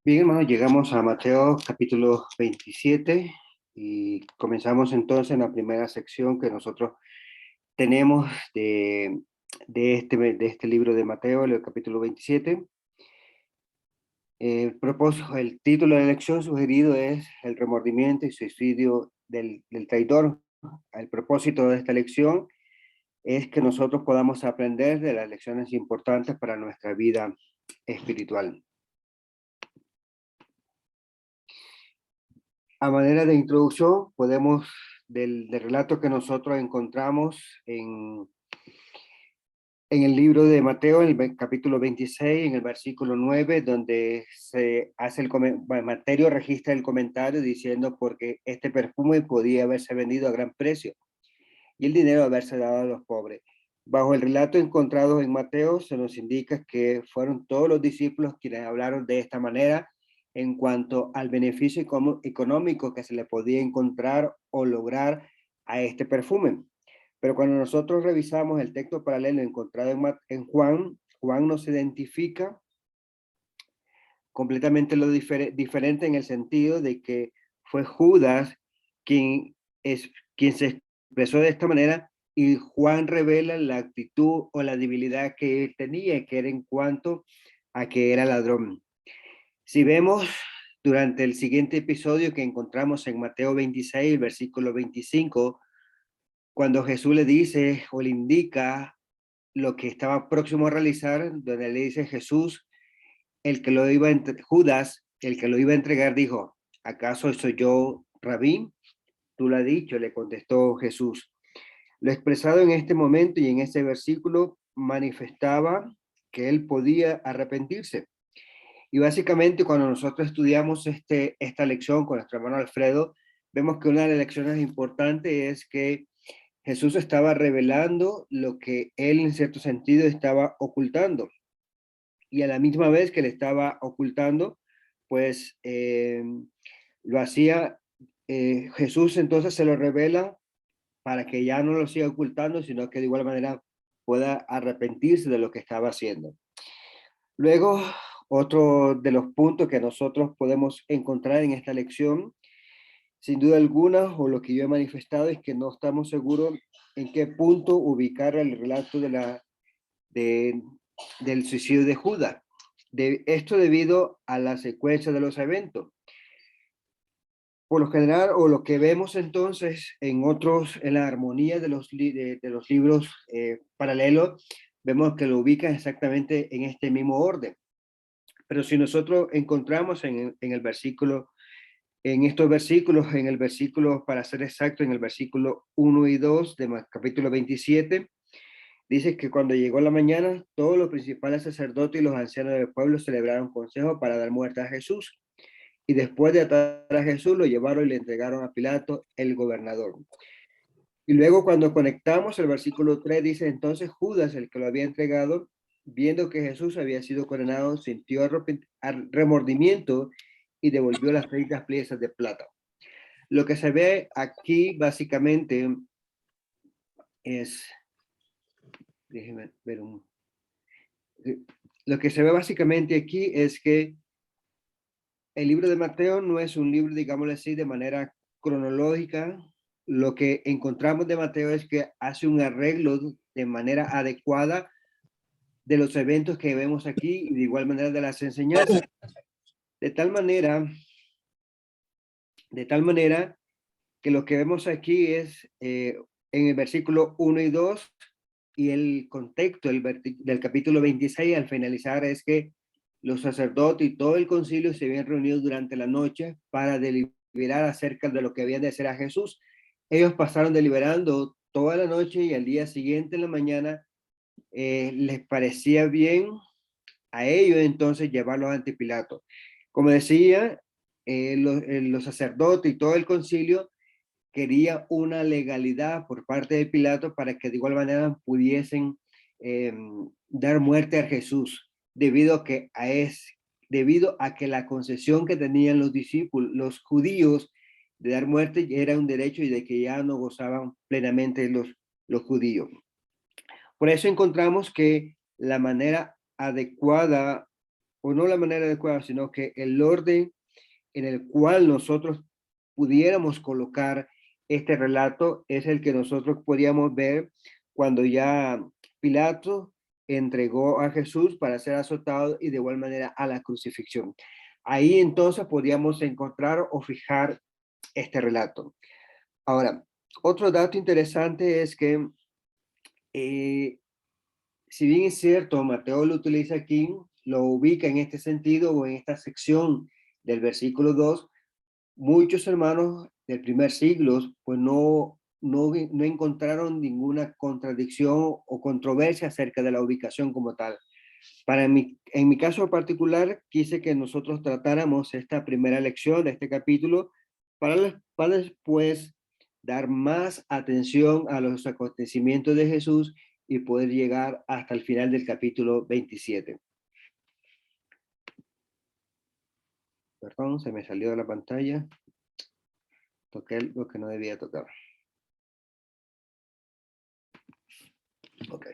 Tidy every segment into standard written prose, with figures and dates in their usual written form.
Bien, hermanos, llegamos a Mateo capítulo 27 y comenzamos entonces en la primera sección que nosotros tenemos de este libro de Mateo, el capítulo 27. El título de la lección sugerido es El remordimiento y suicidio del traidor. El propósito de esta lección es que nosotros podamos aprender de las lecciones importantes para nuestra vida espiritual. A manera de introducción, podemos, del relato que nosotros encontramos en el libro de Mateo, en el capítulo 26, en el versículo 9, donde se hace Mateo registra el comentario diciendo porque este perfume podía haberse vendido a gran precio y el dinero haberse dado a los pobres. Bajo el relato encontrado en Mateo, se nos indica que fueron todos los discípulos quienes hablaron de esta manera en cuanto al beneficio económico que se le podía encontrar o lograr a este perfume. Pero cuando nosotros revisamos el texto paralelo encontrado en Juan, Juan nos identifica completamente lo diferente en el sentido de que fue Judas quien, quien se expresó de esta manera y Juan revela la actitud o la debilidad que él tenía, que era en cuanto a que era ladrón. Si vemos durante el siguiente episodio que encontramos en Mateo 26, versículo 25, cuando Jesús le dice o le indica lo que estaba próximo a realizar, donde le dice Jesús, Judas, el que lo iba a entregar, dijo, ¿acaso soy yo, Rabí? Tú lo has dicho, le contestó Jesús. Lo expresado en este momento y en este versículo manifestaba que él podía arrepentirse. Y básicamente cuando nosotros estudiamos esta lección con nuestro hermano Alfredo, vemos que una de las lecciones importantes es que Jesús estaba revelando lo que él en cierto sentido estaba ocultando. Y a la misma vez que le estaba ocultando, pues lo hacía, Jesús entonces se lo revela para que ya no lo siga ocultando, sino que de igual manera pueda arrepentirse de lo que estaba haciendo. Luego, otro de los puntos que nosotros podemos encontrar en esta lección, sin duda alguna, o lo que yo he manifestado, es que no estamos seguros en qué punto ubicar el relato de, del suicidio de Judas. Esto debido a la secuencia de los eventos. Por lo general, o lo que vemos entonces en la armonía de los libros paralelos, vemos que lo ubican exactamente en este mismo orden. Pero si nosotros encontramos en el versículo, en estos versículos, en el versículo, para ser exacto, en el versículo 1 y 2 de capítulo 27, dice que cuando llegó la mañana, todos los principales sacerdotes y los ancianos del pueblo celebraron consejo para dar muerte a Jesús. Y después de atar a Jesús, lo llevaron y le entregaron a Pilato, el gobernador. Y luego cuando conectamos el versículo 3 dice, entonces Judas, el que lo había entregado, viendo que Jesús había sido condenado, sintió remordimiento y devolvió las 30 piezas de plata. Lo que se ve aquí básicamente es, déjenme ver lo que se ve básicamente aquí es que el libro de Mateo no es un libro, digámoslo así, de manera cronológica. Lo que encontramos de Mateo es que hace un arreglo de manera adecuada de los eventos que vemos aquí y de igual manera de las enseñanzas. De tal manera que lo que vemos aquí es en el versículo 1 y 2 y el contexto del capítulo 26 al finalizar es que los sacerdotes y todo el concilio se habían reunido durante la noche para deliberar acerca de lo que había de hacer a Jesús. Ellos pasaron deliberando toda la noche y al día siguiente en la mañana les parecía bien a ellos entonces llevarlos ante Pilato. Como decía, los sacerdotes y todo el concilio quería una legalidad por parte de Pilato para que de igual manera pudiesen dar muerte a Jesús, debido a que la concesión que tenían los discípulos, los judíos, de dar muerte era un derecho y de que ya no gozaban plenamente los judíos. Por eso encontramos que la manera adecuada o no la manera adecuada, sino que el orden en el cual nosotros pudiéramos colocar este relato es el que nosotros podíamos ver cuando ya Pilato entregó a Jesús para ser azotado y de igual manera a la crucifixión. Ahí entonces podíamos encontrar o fijar este relato. Ahora, otro dato interesante es que eh, si bien es cierto, Mateo lo utiliza aquí, lo ubica en este sentido o en esta sección del versículo 2, muchos hermanos del primer siglo pues no encontraron ninguna contradicción o controversia acerca de la ubicación como tal. En mi caso particular, quise que nosotros tratáramos esta primera lección de este capítulo para después dar más atención a los acontecimientos de Jesús y poder llegar hasta el final del capítulo 27. Perdón, se me salió de la pantalla. Toqué lo que no debía tocar. Ok.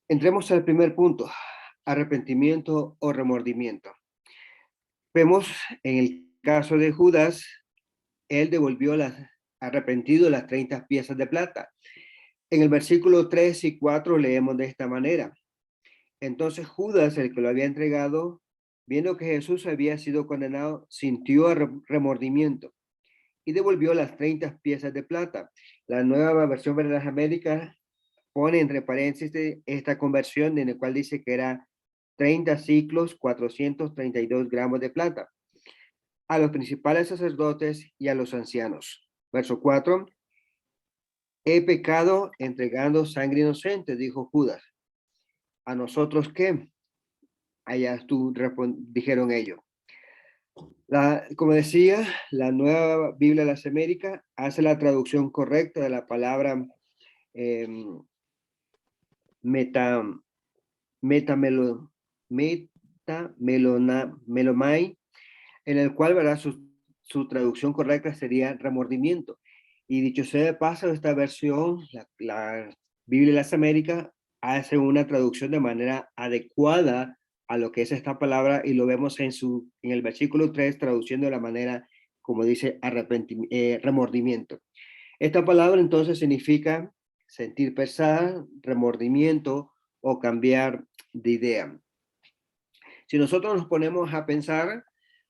Entremos al primer punto, arrepentimiento o remordimiento. Vemos en el caso de Judas, él devolvió arrepentido las 30 piezas de plata. En el versículo 3 y 4 leemos de esta manera. Entonces Judas, el que lo había entregado, viendo que Jesús había sido condenado, sintió remordimiento y devolvió las 30 piezas de plata. La nueva versión de las Américas pone entre paréntesis esta conversión en la cual dice que era 30 ciclos, 432 gramos de plata, a los principales sacerdotes y a los ancianos. Verso 4. He pecado entregando sangre inocente, dijo Judas. ¿A nosotros qué? Allá dijeron ellos. Como decía, la nueva Biblia de las Américas hace la traducción correcta de la palabra eh, meta, melomai, en el cual, ¿verdad? Su traducción correcta sería remordimiento. Y dicho sea de paso, esta versión, la Biblia de las Américas, hace una traducción de manera adecuada a lo que es esta palabra y lo vemos en el versículo 3 traduciendo de la manera como dice remordimiento. Esta palabra entonces significa sentir pesar, remordimiento o cambiar de idea. Si nosotros nos ponemos a pensar,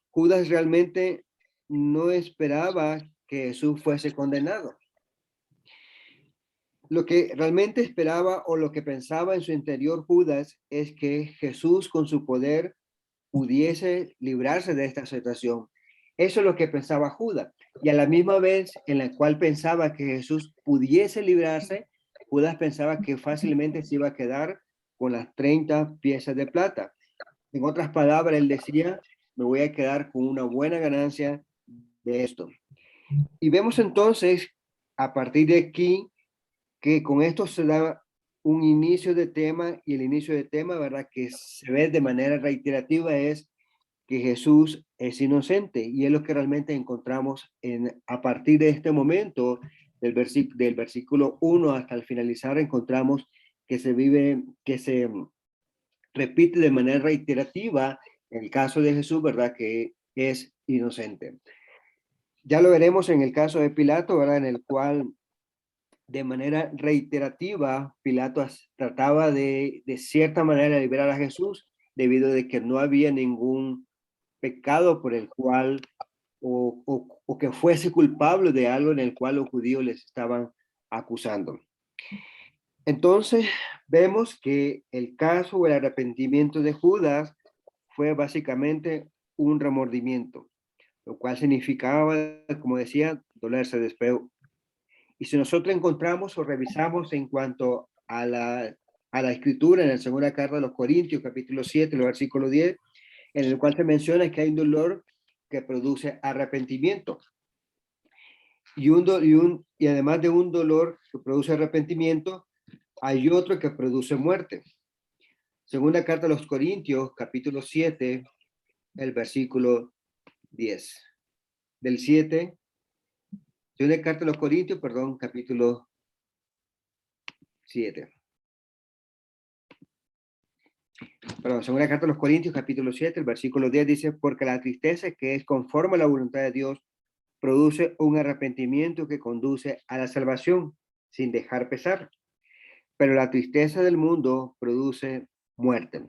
Judas realmente no esperaba que Jesús fuese condenado. Lo que realmente esperaba o lo que pensaba en su interior Judas es que Jesús con su poder pudiese librarse de esta situación. Eso es lo que pensaba Judas. Y a la misma vez en la cual pensaba que Jesús pudiese librarse, Judas pensaba que fácilmente se iba a quedar con las 30 piezas de plata. En otras palabras, él decía, me voy a quedar con una buena ganancia de esto. Y vemos entonces, a partir de aquí, que con esto se da un inicio de tema, y el inicio de tema, ¿verdad? Que se ve de manera reiterativa es que Jesús es inocente, y es lo que realmente encontramos a partir de este momento, del versículo 1 hasta el finalizar, encontramos que se repite de manera reiterativa en el caso de Jesús, ¿verdad? Que es inocente. Ya lo veremos en el caso de Pilato, ¿verdad? En el cual de manera reiterativa Pilato trataba de cierta manera liberar a Jesús debido de que no había ningún pecado por el cual o que fuese culpable de algo en el cual los judíos les estaban acusando. Entonces vemos que el caso o el arrepentimiento de Judas fue básicamente un remordimiento, lo cual significaba, como decía, dolerse después. Y si nosotros encontramos o revisamos en cuanto a la escritura en la segunda carta de los Corintios, capítulo 7, versículo 10, en el cual se menciona que hay un dolor que produce arrepentimiento. Y además de un dolor que produce arrepentimiento, hay otro que produce muerte. Segunda carta a los Corintios, capítulo 7, el versículo 10. Del 7, segunda carta a los Corintios, perdón, capítulo 7. Perdón, segunda carta a los Corintios, capítulo 7, el versículo 10 dice, porque la tristeza que es conforme a la voluntad de Dios produce un arrepentimiento que conduce a la salvación sin dejar pesar, pero la tristeza del mundo produce muerte.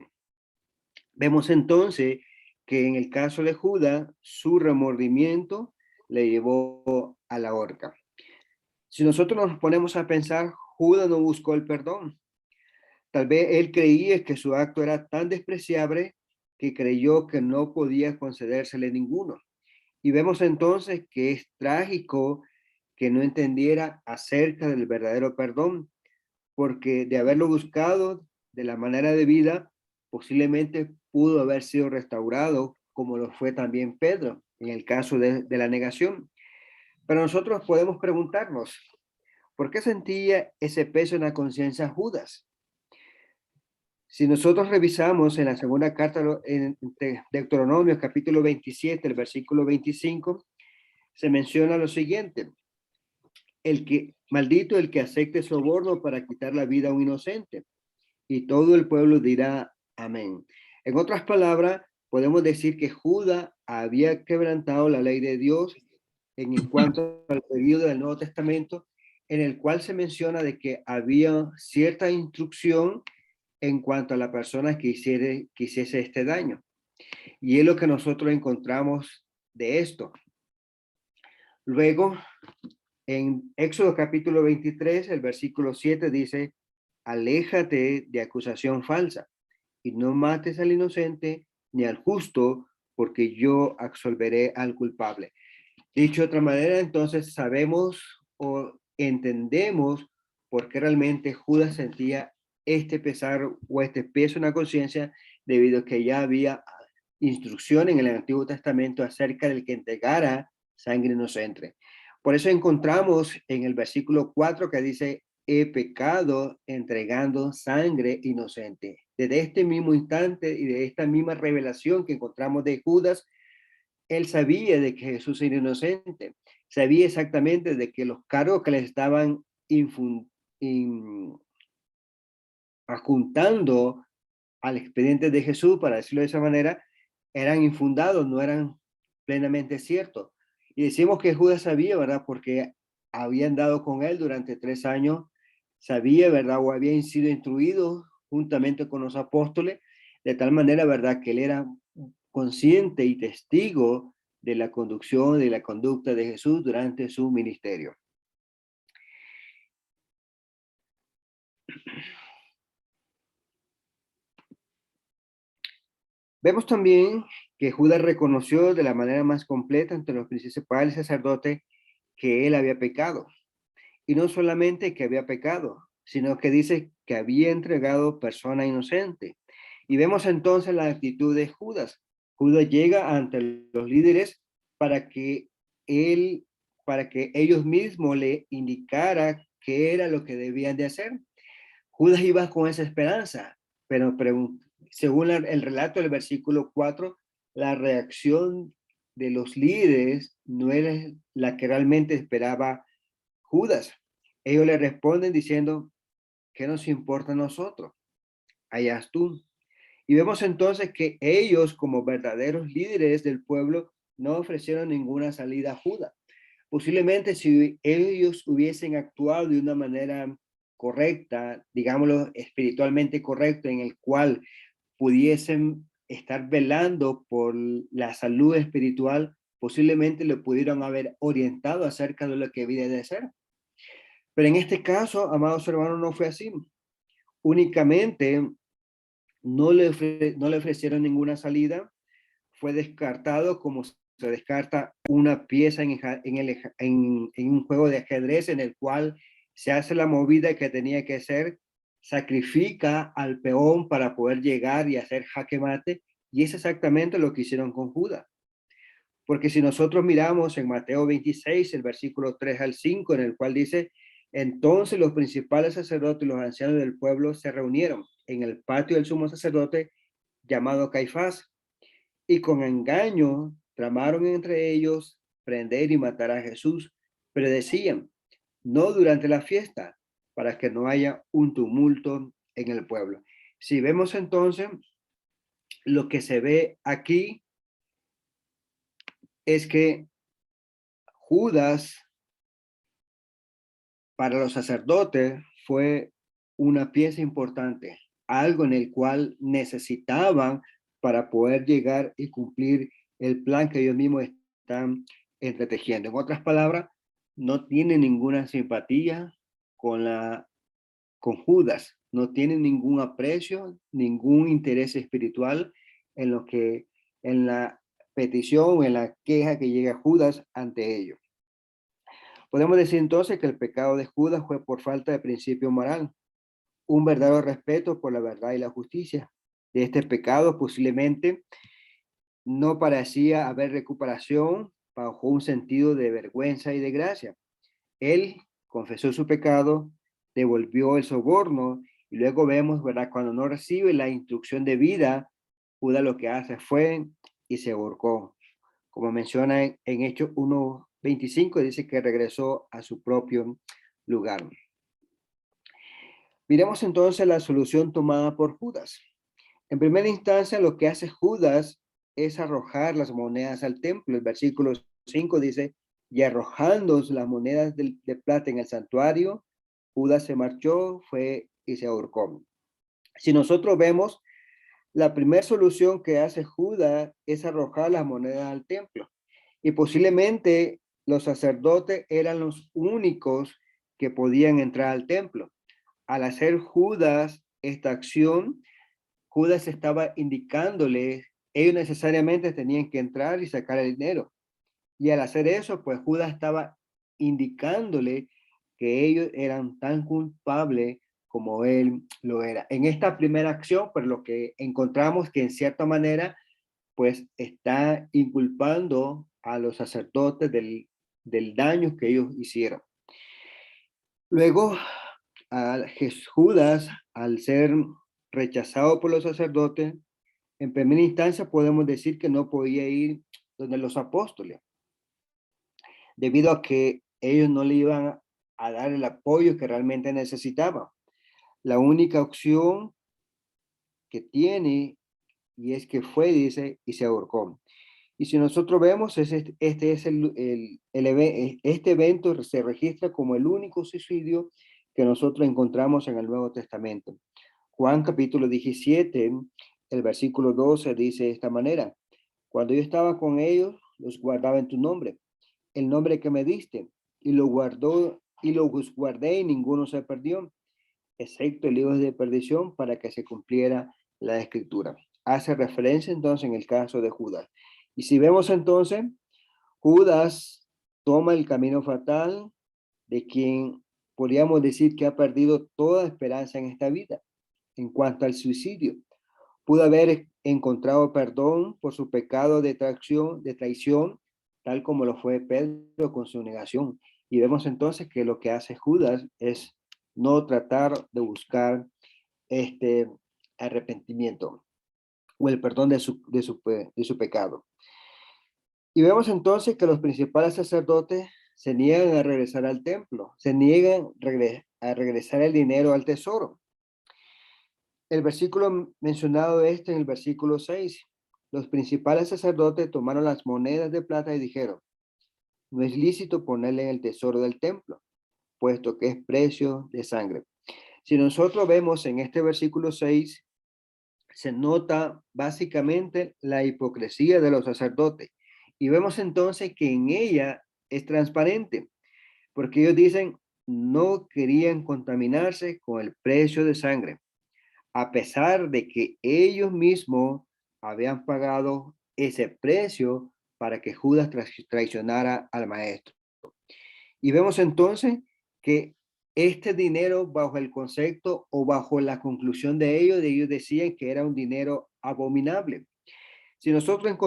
Vemos entonces que en el caso de Judas, su remordimiento le llevó a la horca. Si nosotros nos ponemos a pensar, Judas no buscó el perdón. Tal vez él creía que su acto era tan despreciable que creyó que no podía concedérsele ninguno. Y vemos entonces que es trágico que no entendiera acerca del verdadero perdón, porque de haberlo buscado de la manera debida, posiblemente pudo haber sido restaurado, como lo fue también Pedro en el caso de la negación. Pero nosotros podemos preguntarnos, ¿por qué sentía ese peso en la conciencia Judas? Si nosotros revisamos en la segunda carta en Deuteronomio capítulo 27, el versículo 25, se menciona lo siguiente: maldito el que acepte soborno para quitar la vida a un inocente. Y todo el pueblo dirá amén. En otras palabras, podemos decir que Judas había quebrantado la ley de Dios en cuanto al periodo del Nuevo Testamento, en el cual se menciona de que había cierta instrucción en cuanto a la persona que hiciese este daño. Y es lo que nosotros encontramos de esto. Luego, en Éxodo capítulo 23, el versículo 7 dice, aléjate de acusación falsa y no mates al inocente ni al justo, porque yo absolveré al culpable. Dicho de otra manera, entonces sabemos o entendemos por qué realmente Judas sentía este pesar o este peso en la conciencia, debido a que ya había instrucción en el Antiguo Testamento acerca del que entregara sangre inocente. Por eso encontramos en el versículo 4 que dice, he pecado entregando sangre inocente. Desde este mismo instante y de esta misma revelación que encontramos de Judas, él sabía de que Jesús era inocente, sabía exactamente de que los cargos que le estaban adjuntando al expediente de Jesús, para decirlo de esa manera, eran infundados, no eran plenamente ciertos. Y decimos que Judas sabía, ¿verdad? Porque habían dado con él durante 3 años, sabía, ¿verdad? O habían sido instruidos juntamente con los apóstoles, de tal manera, ¿verdad? Que él era consciente y testigo de la conducción, de la conducta de Jesús durante su ministerio. Vemos también que Judas reconoció de la manera más completa entre los principales sacerdotes que él había pecado. Y no solamente que había pecado, sino que dice que había entregado persona inocente. Y vemos entonces la actitud de Judas. Judas llega ante los líderes para que para que ellos mismos le indicara qué era lo que debían de hacer. Judas iba con esa esperanza, pero según el relato del versículo 4, la reacción de los líderes no era la que realmente esperaba Judas. Ellos le responden diciendo, ¿qué nos importa a nosotros? Allá tú. Y vemos entonces que ellos, como verdaderos líderes del pueblo, no ofrecieron ninguna salida a Judas. Posiblemente si ellos hubiesen actuado de una manera correcta, digámoslo, espiritualmente correcta, en el cual pudiesen estar velando por la salud espiritual, posiblemente lo pudieron haber orientado acerca de lo que debía de hacer. Pero en este caso, amados hermanos, no fue así. Únicamente no le ofrecieron ninguna salida, fue descartado como se descarta una pieza en un juego de ajedrez en el cual se hace la movida que tenía que hacer, sacrifica al peón para poder llegar y hacer jaque mate, y es exactamente lo que hicieron con Judas. Porque si nosotros miramos en Mateo 26, el versículo 3 al 5, en el cual dice, entonces los principales sacerdotes y los ancianos del pueblo se reunieron en el patio del sumo sacerdote llamado Caifás, y con engaño tramaron entre ellos prender y matar a Jesús, pero decían, no durante la fiesta, para que no haya un tumulto en el pueblo. Si vemos entonces, lo que se ve aquí es que Judas para los sacerdotes fue una pieza importante, algo en el cual necesitaban para poder llegar y cumplir el plan que ellos mismos están entretejiendo. En otras palabras, no tienen ninguna simpatía con Judas, no tienen ningún aprecio, ningún interés espiritual en lo que, en la petición, en la queja que llega Judas ante ellos. Podemos decir entonces que el pecado de Judas fue por falta de principio moral, un verdadero respeto por la verdad y la justicia. De este pecado posiblemente no parecía haber recuperación bajo un sentido de vergüenza y de gracia. Él confesó su pecado, devolvió el soborno y luego vemos, ¿verdad? Cuando no recibe la instrucción de vida, Judas lo que hace fue y se ahorcó. Como menciona en Hechos 1:25, dice que regresó a su propio lugar. Miremos entonces la solución tomada por Judas. En primera instancia, lo que hace Judas es arrojar las monedas al templo. El versículo 5 dice, y arrojando las monedas de plata en el santuario, Judas se marchó, fue y se ahorcó. Si nosotros vemos, la primera solución que hace Judas es arrojar las monedas al templo. Y posiblemente los sacerdotes eran los únicos que podían entrar al templo. Al hacer Judas esta acción, Judas estaba indicándole, ellos necesariamente tenían que entrar y sacar el dinero. Y al hacer eso, pues Judas estaba indicándole que ellos eran tan culpables como él lo era. En esta primera acción, pues lo que encontramos que en cierta manera, pues está inculpando a los sacerdotes del daño que ellos hicieron. Luego, a Judas, al ser rechazado por los sacerdotes, en primera instancia podemos decir que no podía ir donde los apóstoles, debido a que ellos no le iban a dar el apoyo que realmente necesitaba. La única opción que tiene, y es que fue, dice, y se ahorcó. Y si nosotros vemos, este es este evento se registra como el único suicidio que nosotros encontramos en el Nuevo Testamento. Juan capítulo 17, el versículo 12 dice de esta manera, cuando yo estaba con ellos, los guardaba en tu nombre, el nombre que me diste, y lo guardé y ninguno se perdió, excepto el hijo de perdición para que se cumpliera la escritura. Hace referencia entonces en el caso de Judas. Y si vemos entonces, Judas toma el camino fatal de quien podríamos decir que ha perdido toda esperanza en esta vida. En cuanto al suicidio, pudo haber encontrado perdón por su pecado de traición, tal como lo fue Pedro con su negación. Y vemos entonces que lo que hace Judas es no tratar de buscar este arrepentimiento o el perdón de su pecado. Y vemos entonces que los principales sacerdotes se niegan a regresar al templo, se niegan a regresar el dinero al tesoro. El versículo mencionado en el versículo 6, los principales sacerdotes tomaron las monedas de plata y dijeron, no es lícito ponerle en el tesoro del templo, puesto que es precio de sangre. Si nosotros vemos en este versículo 6, se nota básicamente la hipocresía de los sacerdotes. Y vemos entonces que en ella es transparente, porque ellos dicen, no querían contaminarse con el precio de sangre, a pesar de que ellos mismos habían pagado ese precio para que Judas traicionara al maestro. Y vemos entonces que este dinero bajo el concepto o bajo la conclusión de ellos decían que era un dinero abominable. Si nosotros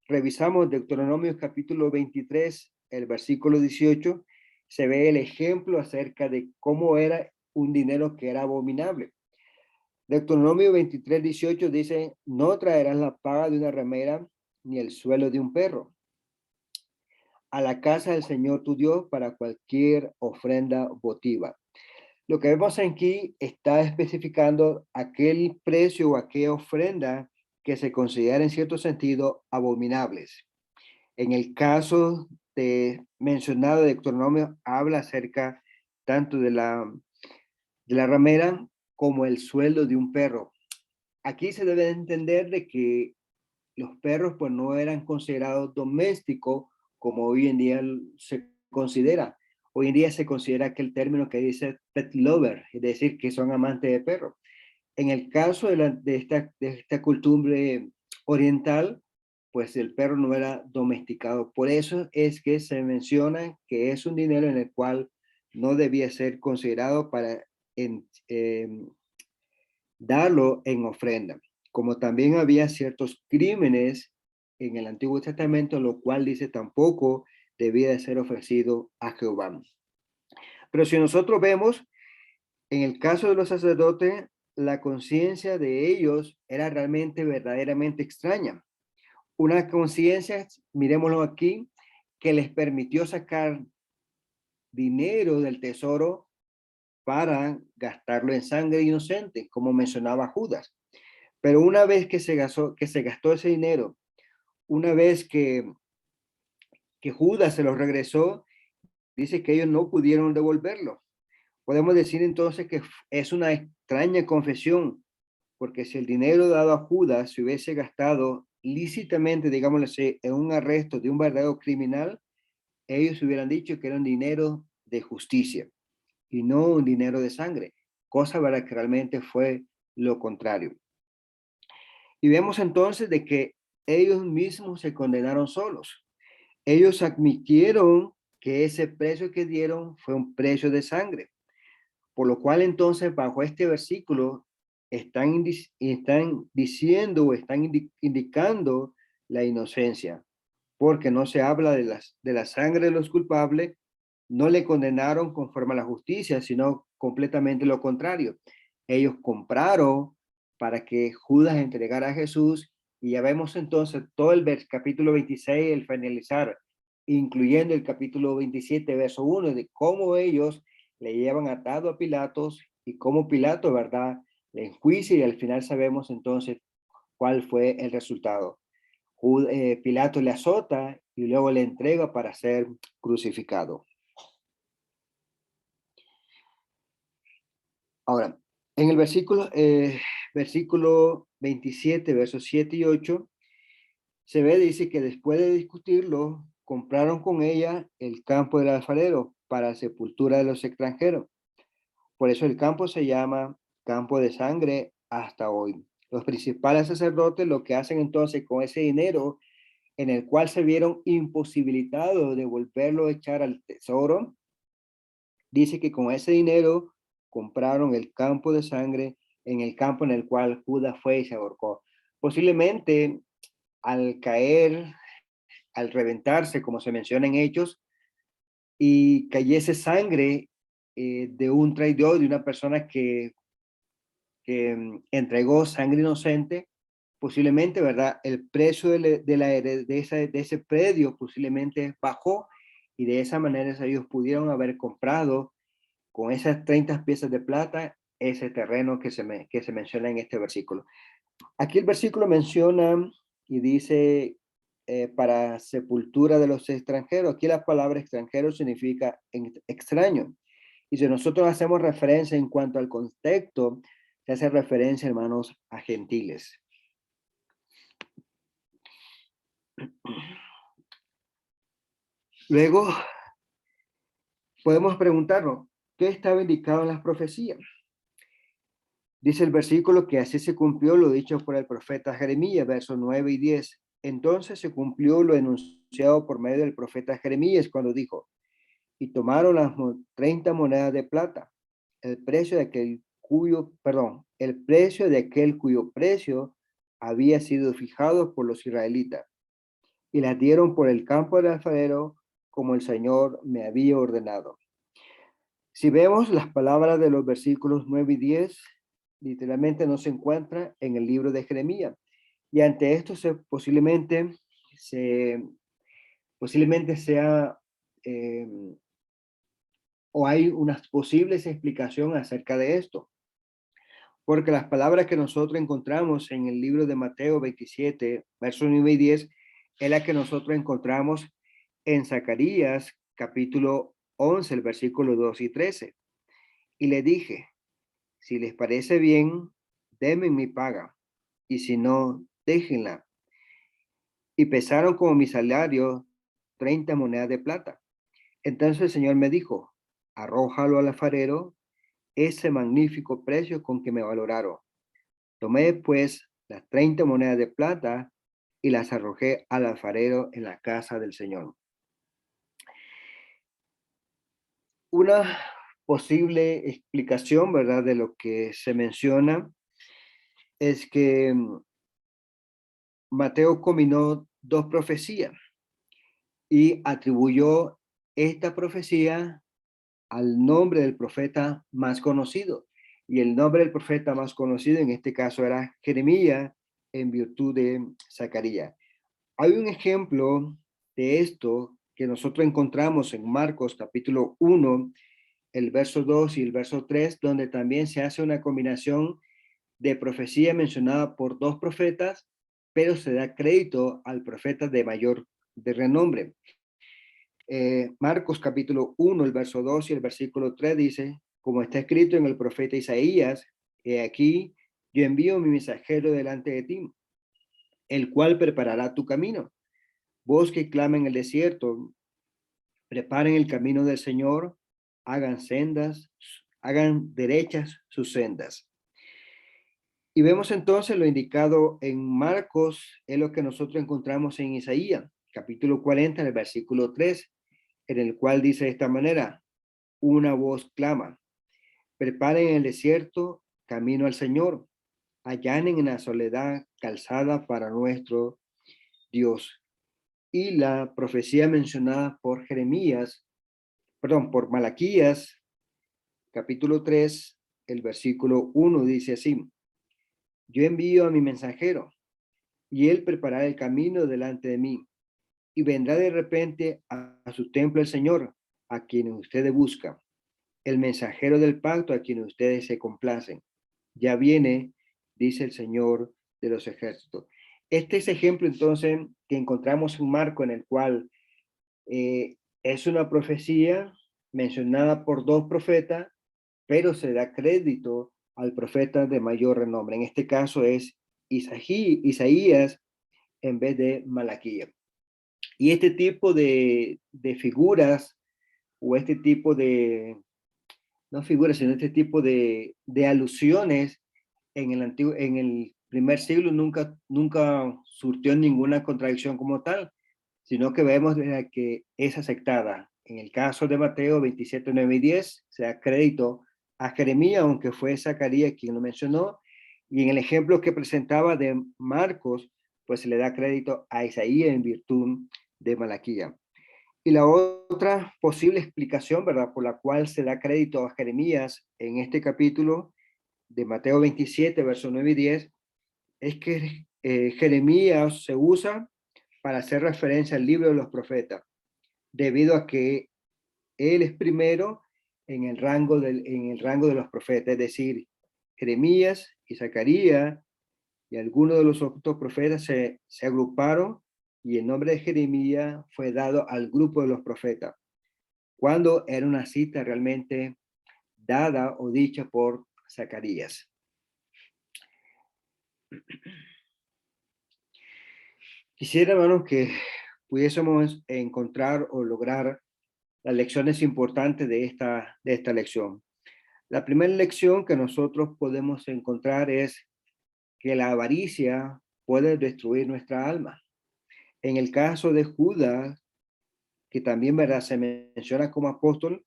revisamos Deuteronomio capítulo 23, el versículo 18, se ve el ejemplo acerca de cómo era un dinero que era abominable. Deuteronomio 23, 18 dice, no traerás la paga de una ramera ni el suelo de un perro a la casa del Señor tu Dios para cualquier ofrenda votiva. Lo que vemos aquí está especificando aquel precio o aquella ofrenda que se consideran en cierto sentido abominables. En el caso de mencionado de Deuteronomio, habla acerca tanto de la ramera como el sueldo de un perro. Aquí se debe entender de que los perros pues no eran considerados domésticos como hoy en día se considera. Hoy en día se considera que el término que dice pet lover, es decir, que son amantes de perros. En el caso de esta costumbre oriental, pues el perro no era domesticado. Por eso es que se menciona que es un dinero en el cual no debía ser considerado para darlo en ofrenda. Como también había ciertos crímenes en el Antiguo Testamento, lo cual dice tampoco debía de ser ofrecido a Jehová. Pero si nosotros vemos, en el caso de los sacerdotes, la conciencia de ellos era realmente verdaderamente extraña. Una conciencia, miremoslo aquí, que les permitió sacar dinero del tesoro para gastarlo en sangre inocente, como mencionaba Judas. Pero una vez que se gastó ese dinero, una vez que Judas se lo regresó, dice que ellos no pudieron devolverlo. Podemos decir entonces que es una extraña confesión, porque si el dinero dado a Judas se hubiese gastado lícitamente, digámoslo así, en un arresto de un verdadero criminal, ellos hubieran dicho que era un dinero de justicia y no un dinero de sangre, cosa verdad que realmente fue lo contrario. Y vemos entonces de que ellos mismos se condenaron solos. Ellos admitieron que ese precio que dieron fue un precio de sangre. Por lo cual entonces bajo este versículo están diciendo o están indicando la inocencia, porque no se habla de la sangre de los culpables, no le condenaron conforme a la justicia, sino completamente lo contrario. Ellos compraron para que Judas entregara a Jesús y ya vemos entonces todo el capítulo 26, el finalizar, incluyendo el capítulo 27, verso 1, de cómo ellos le llevan atado a Pilatos y cómo Pilato, ¿verdad?, le enjuicia y al final sabemos entonces cuál fue el resultado. Pilato le azota y luego le entrega para ser crucificado. Ahora, en el versículo 27, versos 7 y 8, se ve, dice que después de discutirlo, compraron con ella el campo del alfarero para sepultura de los extranjeros. Por eso el campo se llama campo de sangre hasta hoy. Los principales sacerdotes lo que hacen entonces con ese dinero en el cual se vieron imposibilitados de volverlo a echar al tesoro, dice que con ese dinero compraron el campo de sangre en el campo en el cual Judas fue y se ahorcó. Posiblemente al caer, al reventarse, como se menciona en Hechos, y cayese sangre de un traidor, de una persona que entregó sangre inocente, posiblemente, ¿verdad? El precio de ese predio posiblemente bajó y de esa manera ellos pudieron haber comprado con esas 30 piezas de plata ese terreno que se menciona en este versículo. Aquí el versículo menciona y dice para sepultura de los extranjeros. Aquí la palabra extranjero significa extraño. Y si nosotros hacemos referencia en cuanto al contexto, se hace referencia, hermanos, a gentiles. Luego, podemos preguntarnos, ¿qué estaba indicado en las profecías? Dice el versículo que así se cumplió lo dicho por el profeta Jeremías, versos 9 y 10. Entonces se cumplió lo enunciado por medio del profeta Jeremías cuando dijo, y tomaron las 30 monedas de plata, el precio de el precio de aquel cuyo precio había sido fijado por los israelitas, y las dieron por el campo del alfarero como el Señor me había ordenado. Si vemos las palabras de los versículos 9 y 10, literalmente no se encuentra en el libro de Jeremías. Y ante esto posiblemente sea o hay una posible explicación acerca de esto. porque las palabras que nosotros encontramos en el libro de Mateo 27, versos 9 y 10, es la que nosotros encontramos en Zacarías capítulo 11, el versículo 2 y 13. Y le dije, si les parece bien, denme mi paga, y si no, déjenla. Y pesaron como mi salario 30 monedas de plata. Entonces el Señor me dijo, arrójalo al alfarero, ese magnífico precio con que me valoraron. Tomé pues las 30 monedas de plata y las arrojé al alfarero en la casa del Señor. Una posible explicación, ¿verdad?, de lo que se menciona es que Mateo combinó dos profecías y atribuyó esta profecía al nombre del profeta más conocido. Y el nombre del profeta más conocido en este caso era Jeremías en virtud de Zacarías. Hay un ejemplo de esto que nosotros encontramos en Marcos capítulo 1, el verso 2 y el verso 3, donde también se hace una combinación de profecía mencionada por dos profetas, pero se da crédito al profeta de mayor de renombre. Marcos capítulo 1, el verso 2 y el versículo 3 dice, como está escrito en el profeta Isaías, he aquí, yo envío mi mensajero delante de ti, el cual preparará tu camino. Vos que clama en el desierto, preparen el camino del Señor, hagan sendas, hagan derechas sus sendas. Y vemos entonces lo indicado en Marcos, es lo que nosotros encontramos en Isaías, capítulo 40, en el versículo 3, en el cual dice de esta manera, una voz clama, preparen en el desierto camino al Señor, allanen en la soledad calzada para nuestro Dios. Y la profecía mencionada por por Malaquías, capítulo 3, el versículo 1 dice así, yo envío a mi mensajero y él preparará el camino delante de mí y vendrá de repente a su templo el Señor, a quien ustedes buscan, el mensajero del pacto a quien ustedes se complacen. Ya viene, dice el Señor de los ejércitos. Este es ejemplo entonces que encontramos un marco en el cual es una profecía mencionada por dos profetas, pero se da crédito al profeta de mayor renombre. En este caso es Isaías en vez de Malaquías. Y este tipo de figuras o este tipo de, no figuras, sino este tipo de alusiones en el primer siglo nunca surtió ninguna contradicción como tal, sino que vemos que es aceptada. En el caso de Mateo 27, 9 y 10, se da crédito a Jeremías, aunque fue Zacarías quien lo mencionó, y en el ejemplo que presentaba de Marcos, pues se le da crédito a Isaías en virtud de Malaquía. Y la otra posible explicación, ¿verdad?, por la cual se da crédito a Jeremías en este capítulo de Mateo 27, versos 9 y 10, es que Jeremías se usa para hacer referencia al libro de los profetas, debido a que él es primero en el rango de los profetas, es decir, Jeremías y Zacarías y algunos de los otros profetas se agruparon y el nombre de Jeremías fue dado al grupo de los profetas, cuando era una cita realmente dada o dicha por Zacarías. Quisiera, hermanos, que pudiésemos encontrar o lograr las lecciones importantes de esta lección. La primera lección que nosotros podemos encontrar es que la avaricia puede destruir nuestra alma. En el caso de Judas, que también, ¿verdad?, se menciona como apóstol,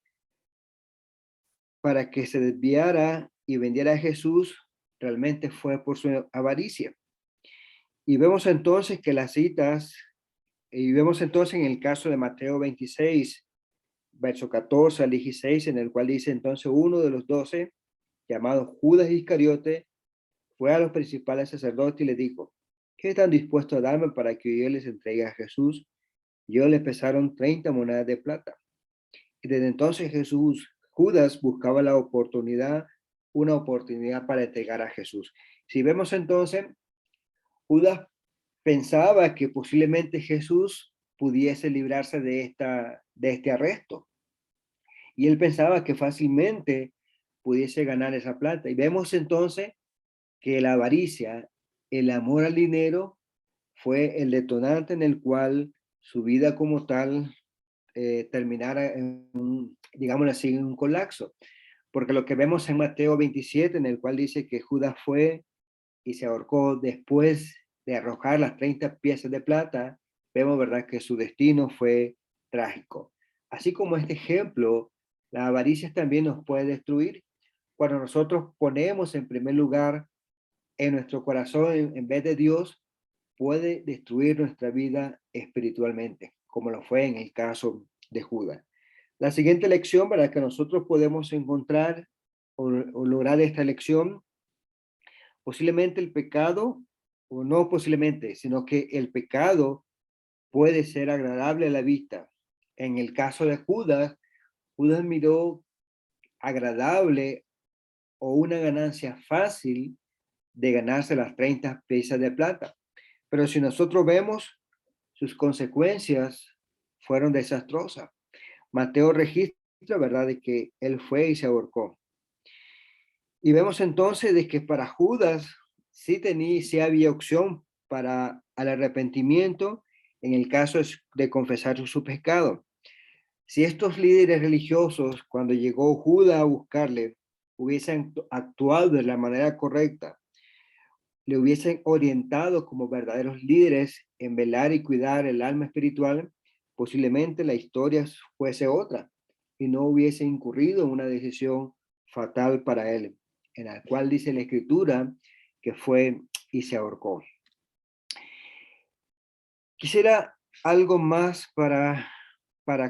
para que se desviara y vendiera a Jesús, realmente fue por su avaricia. Y vemos entonces que las citas, y vemos entonces en el caso de Mateo 26, verso 14 al 16, en el cual dice entonces uno de los 12, llamado Judas Iscariote, fue a los principales sacerdotes y le dijo, ¿qué están dispuestos a darme para que yo les entregue a Jesús? Yo le pesaron 30 monedas de plata. Y desde entonces Judas buscaba la oportunidad una oportunidad para entregar a Jesús. Si vemos entonces, Judas pensaba que posiblemente Jesús pudiese librarse de este arresto. Y él pensaba que fácilmente pudiese ganar esa plata. Y vemos entonces que la avaricia, el amor al dinero, fue el detonante en el cual su vida como tal terminara digámoslo así, en un colapso. Porque lo que vemos en Mateo 27, en el cual dice que Judas fue y se ahorcó después de arrojar las 30 piezas de plata, vemos, ¿verdad?, que su destino fue trágico. Así como este ejemplo, la avaricia también nos puede destruir cuando nosotros ponemos en primer lugar en nuestro corazón en vez de Dios, puede destruir nuestra vida espiritualmente, como lo fue en el caso de Judas. La siguiente lección, ¿verdad?, que nosotros podemos encontrar o lograr esta lección, posiblemente el pecado, o no posiblemente, sino que el pecado puede ser agradable a la vista. En el caso de Judas, Judas miró agradable o una ganancia fácil de ganarse las 30 piezas de plata. Pero si nosotros vemos, sus consecuencias fueron desastrosas. Mateo registra, ¿verdad?, de que él fue y se ahorcó. Y vemos entonces de que para Judas sí había opción para el arrepentimiento en el caso de confesar su pecado. Si estos líderes religiosos, cuando llegó Judas a buscarle, hubiesen actuado de la manera correcta, le hubiesen orientado como verdaderos líderes en velar y cuidar el alma espiritual, posiblemente la historia fuese otra y no hubiese incurrido en una decisión fatal para él, en la cual dice la escritura que fue y se ahorcó. Quisiera algo más para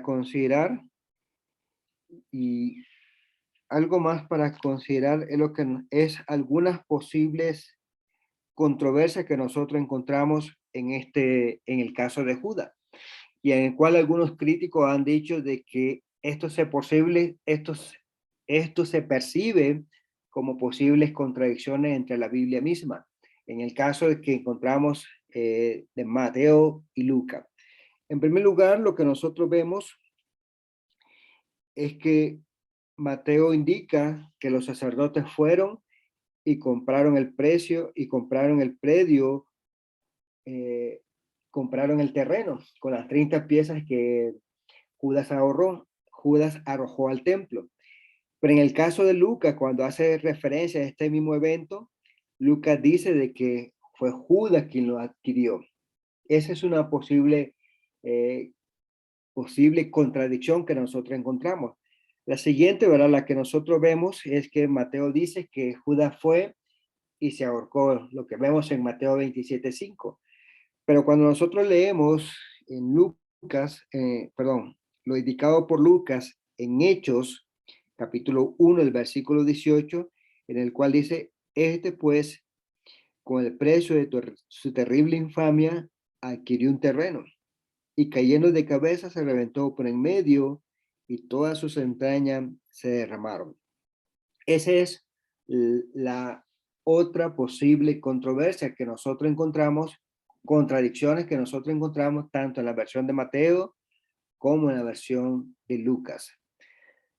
considerar y algo más para considerar es lo que es algunas posibles controversias que nosotros encontramos en el caso de Judas, y en el cual algunos críticos han dicho de que esto se percibe como posibles contradicciones entre la Biblia misma, en el caso de que encontramos de Mateo y Lucas. En primer lugar, lo que nosotros vemos es que Mateo indica que los sacerdotes fueron y compraron el precio y compraron el predio, eh, compraron el terreno con las 30 piezas que Judas arrojó al templo. Pero en el caso de Lucas, cuando hace referencia a este mismo evento, Lucas dice de que fue Judas quien lo adquirió. Esa es una eh, posible contradicción que nosotros encontramos. La siguiente, ¿verdad?, la que nosotros vemos es que Mateo dice que Judas fue y se ahorcó, lo que vemos en Mateo 27:5. Pero cuando nosotros leemos en Lucas, lo indicado por Lucas en Hechos, capítulo 1, el versículo 18, en el cual dice, pues, con el precio de su terrible infamia, adquirió un terreno, y cayendo de cabeza se reventó por en medio, y todas sus entrañas se derramaron. Esa es la otra posible controversia que nosotros encontramos, contradicciones que nosotros encontramos tanto en la versión de Mateo como en la versión de Lucas.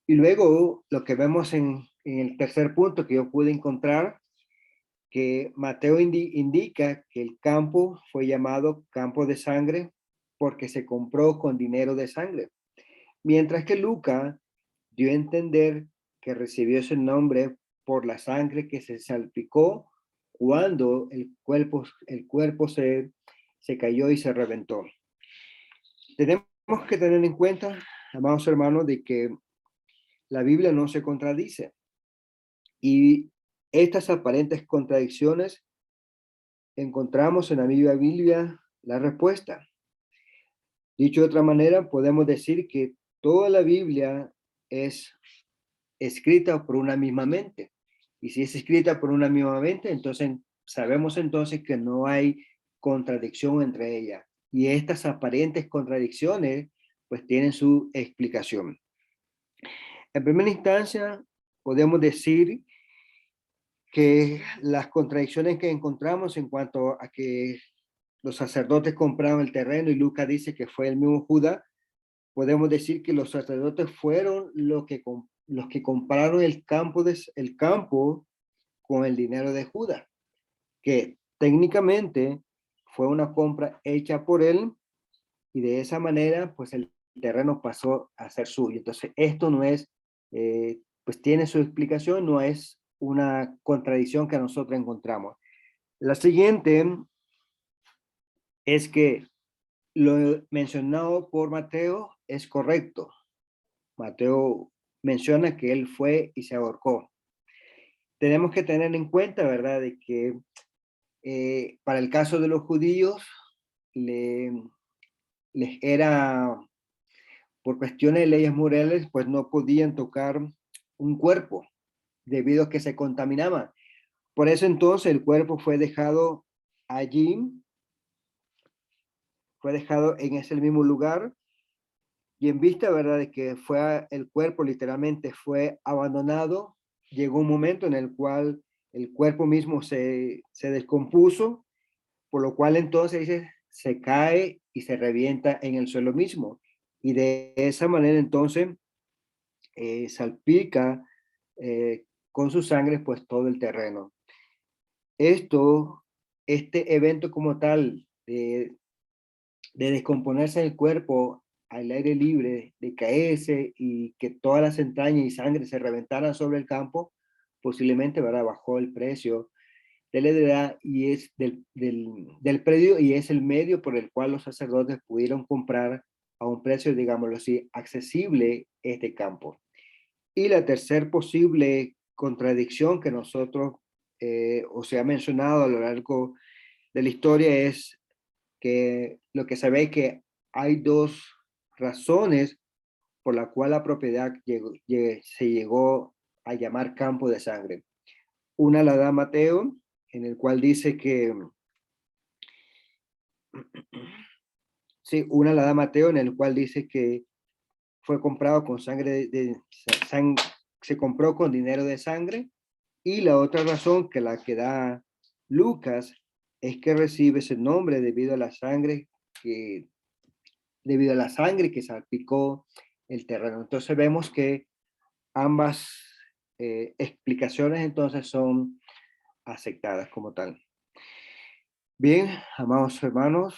Y luego lo que vemos en el tercer punto que yo pude encontrar, que Mateo indica que el campo fue llamado campo de sangre porque se compró con dinero de sangre, mientras que Lucas dio a entender que recibió ese nombre por la sangre que se salpicó cuando el cuerpo se cayó y se reventó. Tenemos que tener en cuenta, amados hermanos, de que la Biblia no se contradice, y estas aparentes contradicciones encontramos en la misma Biblia la respuesta. Dicho de otra manera, podemos decir que toda la Biblia es escrita por una misma mente. Y si es escrita por una misma mente, entonces sabemos entonces que no hay contradicción entre ellas. Y estas aparentes contradicciones pues tienen su explicación. En primera instancia, podemos decir que las contradicciones que encontramos en cuanto a que los sacerdotes compraron el terreno y Lucas dice que fue el mismo Judas, podemos decir que los sacerdotes fueron los que compraron el campo con el dinero de Judas, que técnicamente fue una compra hecha por él y de esa manera pues el terreno pasó a ser suyo. Entonces esto no es, pues tiene su explicación, no es una contradicción que nosotros encontramos. La siguiente es que lo mencionado por Mateo es correcto. Mateo menciona que él fue y se ahorcó. Tenemos que tener en cuenta, ¿verdad?, de que para el caso de los judíos, les era, por cuestiones de leyes morales, pues no podían tocar un cuerpo debido a que se contaminaba. Por eso entonces el cuerpo fue dejado en ese mismo lugar y en vista, ¿verdad?, de que el cuerpo literalmente fue abandonado, llegó un momento en el cual el cuerpo mismo se descompuso, por lo cual entonces dice, se cae y se revienta en el suelo mismo. Y de esa manera entonces salpica con su sangre pues todo el terreno. Este evento como tal de descomponerse el cuerpo al aire libre, de caerse y que todas las entrañas y sangre se reventaran sobre el campo, posiblemente, ¿verdad?, bajó el precio de la heredad y es del predio y es el medio por el cual los sacerdotes pudieron comprar a un precio, digámoslo así, accesible este campo. Y la tercer posible contradicción que nosotros, o se ha mencionado a lo largo de la historia es que lo que se ve es que hay dos razones por la cual la propiedad se llegó a llamar campo de sangre. Una la da Mateo, en el cual dice que, sí, una la da Mateo, en el cual dice que fue comprado con se compró con dinero de sangre, y la otra razón que la que da Lucas es que recibe ese nombre debido a la sangre que salpicó el terreno. Entonces vemos que ambas explicaciones entonces son aceptadas como tal. Bien, amados hermanos,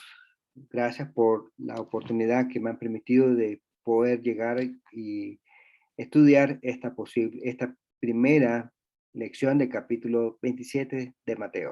gracias por la oportunidad que me han permitido de poder llegar y estudiar esta primera lección del capítulo 27 de Mateo.